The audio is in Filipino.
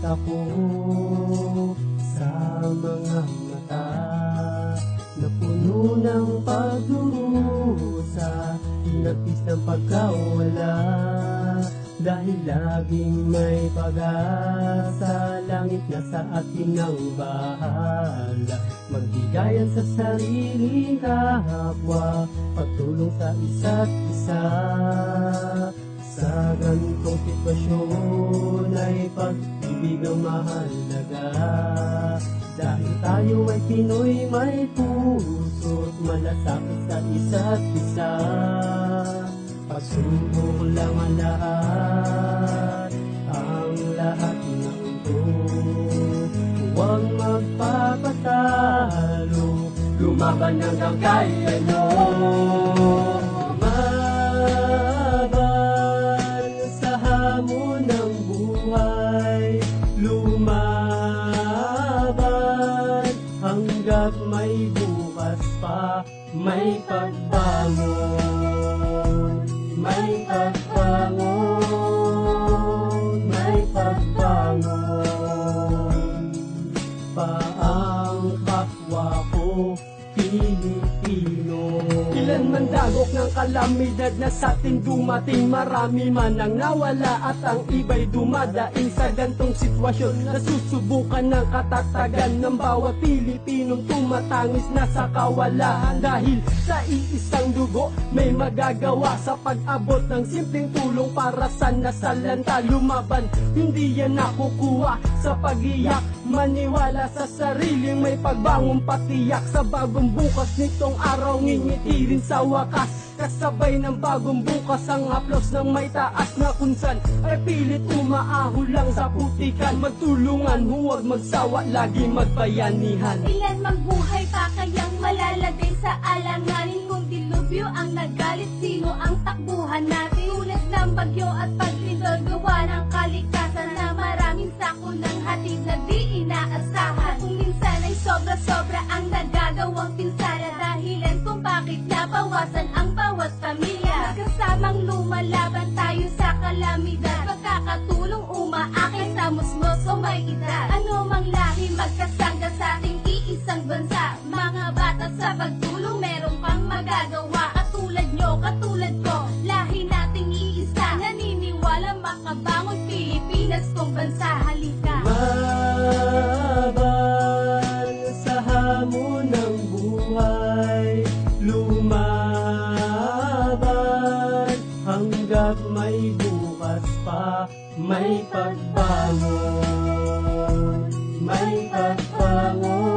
ako sa mga mata na puno ng pagdurusa, hinagpis ng pagkawala. Dahil laging may pag-asa, langit na sa atin ang bahala. Magbigayan sa sariling kapwa, pagtulong sa isa't isa. Sa ganitong sitwasyon ay pag-ibig ang mahalaga. Dahil tayo ay Pinoy, may puso't malasakit sa isa't isa. Pasubok lang ang lahat, ang lahat ng ito. Huwag magpapatalo, lumaban hanggang kaya lumaban sa hamon ng buhay, lumaban hanggat may bukas pa, may pagbangon. May pagbangon, may pagbangon pa ang kapwa ko Pilipino. Ilan man dagok ng kalamidad na sa atin dumating, marami man ang nawala at ang iba'y dumadaing sa gantong sitwasyon. Nasusubukan ng katatagan ng bawat Pilipinong tumatangis na sa kawalan. Dahil sa iisang dugo may magagawa sa pag-abot ng simpleng tulong para sa nasalanta. Lumaban, hindi yan nakukuha sa pag-iyak, maniwala sa sariling may pagbangon patiyak. Sa bagong bukas nitong araw, ngingiti rin sa wakas. Kasabay ng bagong bukas ang haplos ng may taas na kunsan ay pilit umaahon lang sa putikan. Magtulungan, huwag magsawa, lagi magbayanihan. Ilan mang buhay pa kayang malalagay sa alanganin, kung dilubyo ang nagalit, sino ang takbuhan natin? Tulad ng bagyo at paglindol, gawa ng kalikasan na maraming sako ng hatid na di inaasahan. Kung minsan ay sobra-sobra ang nagagawang pinsala, dahilan kung bakit nabawasan ang bawat pamilya. Magkasamang lumalaban tayo sa kalamidad, pagkakatulong umaakit sa musmos o may edad. Ano mang lahi magkasangga sa ating iisang bansa, mga bata sa pagtulong meron pang magagawa. Katulad nyo, katulad ko, lahi nating iisa, naniniwala makabangon Pilipinas kong bansa. Halika, lumaban sa hamon ng buhay, lumaban hanggat may bukas pa, may pagbangon, may pagbangon.